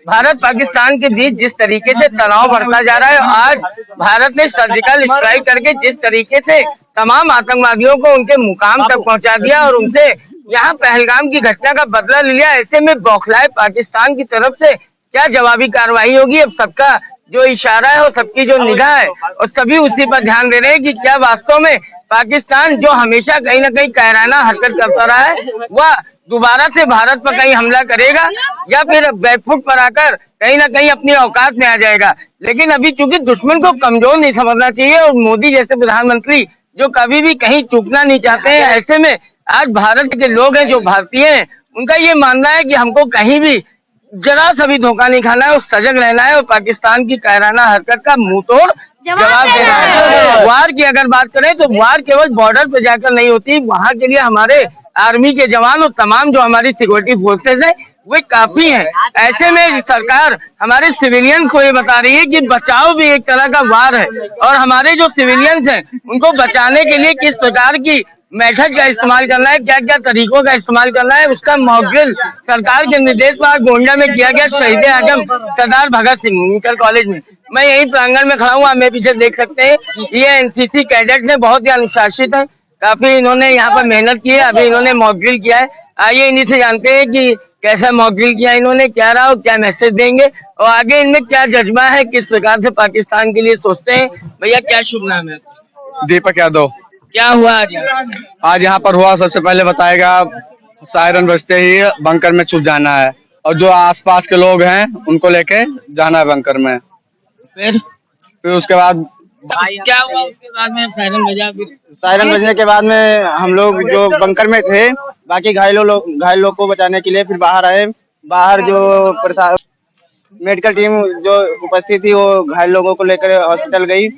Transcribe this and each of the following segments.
भारत पाकिस्तान के बीच जिस तरीके से तनाव बढ़ता जा रहा है, आज भारत ने सर्जिकल स्ट्राइक करके जिस तरीके से तमाम आतंकवादियों को उनके मुकाम तक पहुंचा दिया और उनसे यहाँ पहलगाम की घटना का बदला लिया, ऐसे में बौखलाए पाकिस्तान की तरफ से क्या जवाबी कार्रवाई होगी। अब सबका जो इशारा है और सबकी जो निगाह है और सभी उसी पर ध्यान दे रहे हैं कि क्या वास्तव में पाकिस्तान जो हमेशा कहीं ना कहीं कायराना हरकत करता रहा है, वह दोबारा से भारत पर कहीं हमला करेगा या फिर बैकफुट पर आकर कहीं ना कहीं अपनी औकात में आ जाएगा। लेकिन अभी चूंकि दुश्मन को कमजोर नहीं समझना चाहिए और मोदी जैसे प्रधानमंत्री जो कभी भी कहीं चूकना नहीं चाहते हैं, ऐसे में आज भारत के लोग हैं जो भारतीय हैं, उनका ये मानना है कि हमको कहीं भी जरा सा भी धोखा नहीं खाना है और सजग रहना है और पाकिस्तान की कायराना हरकत का मुंह तोड़ जवाब देना है। वार की अगर बात करें तो वार केवल बॉर्डर पे जाकर नहीं होती, वहां के लिए हमारे आर्मी के जवान और तमाम जो हमारी सिक्योरिटी फोर्सेज है वे काफी हैं। ऐसे में सरकार हमारे सिविलियंस को ये बता रही है कि बचाव भी एक तरह का वार है और हमारे जो सिविलियंस हैं उनको बचाने के लिए किस प्रकार की मेथड का इस्तेमाल करना है, क्या क्या तरीकों का इस्तेमाल करना है, उसका मॉकड्रिल सरकार के निर्देश पर गोंडा में किया गया शहीद आजम सरदार भगत सिंह इंटर कॉलेज में। मैं यही प्रांगण में खड़ा हूँ, आप मेरे पीछे देख सकते हैं, ये एनसीसी कैडेट ने बहुत ही अनुशासित है, काफी इन्होंने यहाँ पर मेहनत की है, अभी इन्होंने मॉकड्रिल किया है। आइए इन्हीं से जानते हैं कि कैसा मॉकड्रिल किया इन्होंने, क्या रहा और क्या मैसेज देंगे और आगे इनमें क्या जज्बा है, किस प्रकार से पाकिस्तान के लिए सोचते हैं। भैया क्या शुभ नाम है? दीपक यादव। क्या हुआ आज यहाँ पर हुआ, सबसे पहले बताएगा सायरन बजते ही बंकर में छुप जाना है और जो आसपास के लोग हैं उनको लेके जाना है बंकर में। फिर उसके बाद क्या हुआ? उसके बाद में सायरन बजा, सायरन बजने के बाद में हम लोग जो बंकर में थे, बाकी घायल लोग को बचाने के लिए फिर बाहर आए। बाहर जो मेडिकल टीम जो उपस्थित थी वो घायल लोगों को लेकर हॉस्पिटल गई।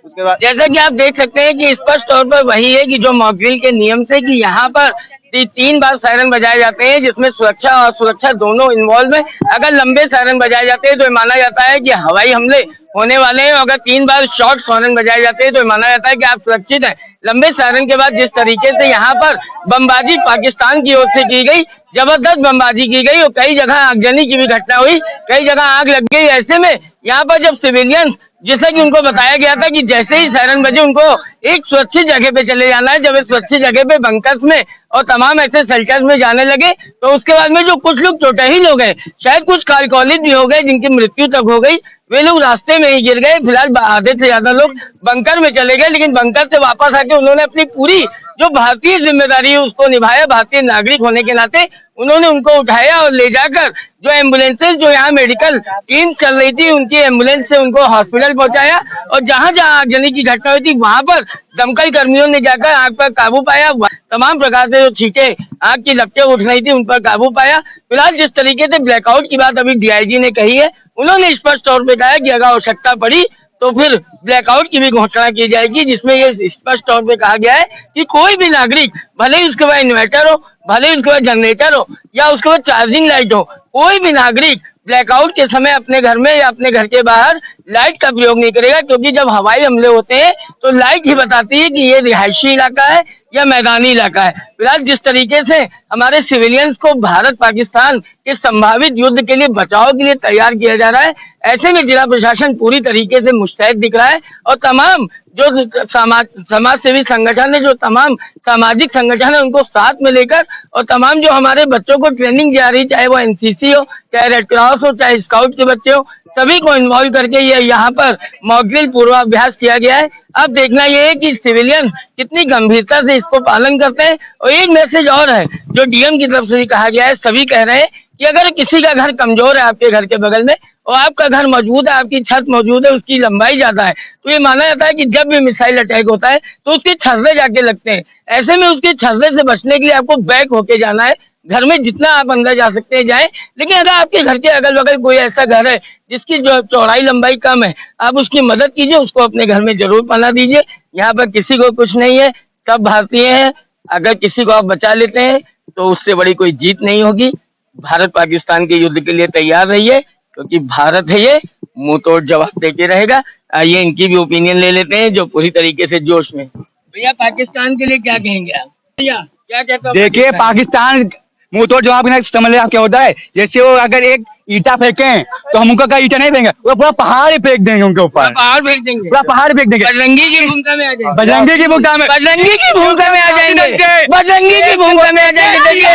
उसके बाद जैसा कि आप देख सकते हैं कि स्पष्ट तौर पर वही है कि जो मॉकड्रिल के नियम से कि यहाँ पर 3 बार सायरन बजाए जाते हैं, जिसमें सुरक्षा और सुरक्षा दोनों इन्वॉल्व है। अगर लंबे सायरन बजाए जाते हैं तो माना जाता है कि हवाई हमले होने वाले हैं, अगर 3 बार शॉर्ट सायरन बजाए जाते हैं तो माना जाता है कि आप सुरक्षित हैं। लंबे सायरन के बाद जिस तरीके से यहाँ पर बमबाजी पाकिस्तान की ओर से की गई, जबरदस्त बमबाजी की गई और कई जगह आगजनी की भी घटना हुई, कई जगह आग लग गई। ऐसे में यहाँ पर जब सिविलियंस, जैसा कि उनको बताया गया था कि जैसे ही सायरन बजे उनको एक सुरक्षित जगह पे चले जाना है, जब सुरक्षित जगह पे बंकर्स में और तमाम ऐसे शेल्टर्स में जाने लगे तो उसके बाद में जो कुछ लोग चोटिल हो गए, शायद कुछ कारकॉलिज भी हो गए जिनकी मृत्यु तक हो गई, वे लोग रास्ते में ही गिर गए। फिलहाल आधे से ज्यादा लोग बंकर में चले गए, लेकिन बंकर से वापस आके उन्होंने अपनी पूरी जो भारतीय जिम्मेदारी है उसको निभाया। भारतीय नागरिक होने के नाते उन्होंने उनको उठाया और ले जाकर जो एम्बुलेंसेज जो यहाँ मेडिकल टीम चल रही थी उनकी एम्बुलेंस से उनको हॉस्पिटल पहुंचाया और जहां जहां आगजनी की घटना हुई थी वहां पर दमकल कर्मियों ने जाकर आग पर काबू पाया। तमाम प्रकार से जो छींटे आग की लपटें उठ रही थी उन पर काबू पाया। फिलहाल जिस तरीके से ब्लैकआउट की बात अभी डीआईजी ने कही है, उन्होंने स्पष्ट तौर पर कहा कि अगर आवश्यकता पड़ी तो फिर ब्लैकआउट की भी घोषणा की जाएगी, जिसमें ये स्पष्ट तौर पे कहा गया है कि कोई भी नागरिक, भले ही उसके पास इन्वर्टर हो, भले ही उसके पास जनरेटर हो या उसके पास चार्जिंग लाइट हो, कोई भी नागरिक ब्लैकआउट के समय अपने घर में या अपने घर के बाहर लाइट का प्रयोग नहीं करेगा, क्योंकि जब हवाई हमले होते हैं तो लाइट ही बताती है कि ये रिहायशी इलाका है या मैदानी इलाका है। फिलहाल जिस तरीके से हमारे सिविलियंस को भारत पाकिस्तान के संभावित युद्ध के लिए बचाव के लिए तैयार किया जा रहा है, ऐसे में जिला प्रशासन पूरी तरीके से मुस्तैद दिख रहा है और तमाम जो समाज सेवी संगठन है, जो तमाम सामाजिक संगठन है, उनको साथ में लेकर और तमाम जो हमारे बच्चों को ट्रेनिंग जा रही, चाहे वो एनसीसी हो, चाहे रेड क्रॉस हो, चाहे स्काउट के बच्चे हो, सभी को इन्वॉल्व करके ये यहाँ पर मॉकड्रिल पूर्वाभ्यास किया गया है। अब देखना ये है कि सिविलियन कितनी गंभीरता से इसको पालन करते हैं। और एक मैसेज और है जो डीएम की तरफ से भी कहा गया है, सभी कह रहे हैं कि अगर किसी का घर कमजोर है आपके घर के बगल में और आपका घर मौजूद है, आपकी छत मौजूद है, उसकी लंबाई ज्यादा है, तो ये माना जाता है कि जब भी मिसाइल अटैक होता है तो उसके छर्रे जाके लगते हैं। ऐसे में उसके छर्रे से बचने के लिए आपको बैक होके जाना है, घर में जितना आप अंदर जा सकते हैं जाएं। लेकिन अगर आपके घर के अगल बगल कोई ऐसा घर है जिसकी जो चौड़ाई लंबाई कम है, आप उसकी मदद कीजिए, उसको अपने घर में जरूर पना दीजिए। यहाँ पर किसी को कुछ नहीं है, सब भारतीय हैं। अगर किसी को आप बचा लेते हैं तो उससे बड़ी कोई जीत नहीं होगी। भारत पाकिस्तान के युद्ध के लिए तैयार रहिए, क्योंकि भारत है ये मुंह तोड़ जवाब देके रहेगा। आइए इनकी भी ओपिनियन ले लेते हैं जो पूरी तरीके से जोश में। भैया पाकिस्तान के लिए क्या कहेंगे आप? भैया क्या कहते हैं? देखिए, पाकिस्तान मुंह तोड़ जवाब देना समझ आप क्या होता है। जैसे वो अगर एक ईटा फेंके तो हम उनका ईटा नहीं देंगे, वो पूरा पहाड़ ही फेंक देंगे उनके ऊपर, पहाड़ फेंक देंगे, पूरा पहाड़ फेंक देंगे। बजरंगी की भूमिका में आ जाएंगे, बजरंगी की भूमिका में, बजरंगी की भूमिका में आ जाएंगे, बजरंगी की भूमिका में आ जाएंगे। देखिए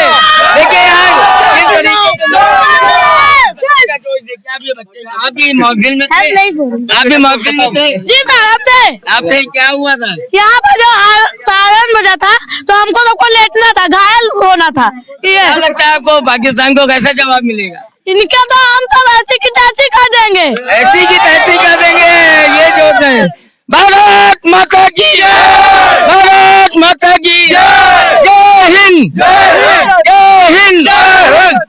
देखिए यार, आपकी महफिल में थे, आपकी महफिल में थे जी साहब थे। आपसे क्या हुआ था? यहाँ पर जो सायरन बजा था तो हमको सबको लेटना था, घायल होना था। क्या लगता है आपको पाकिस्तान को कैसा जवाब मिलेगा? इनके तो हम सब ऐसी की तैसी कर देंगे, ऐसी की तैसी कर देंगे। ये जो है भारत माता की जय, भारत माता की जय, जय हिंद, जय हिंद, जय हिंद।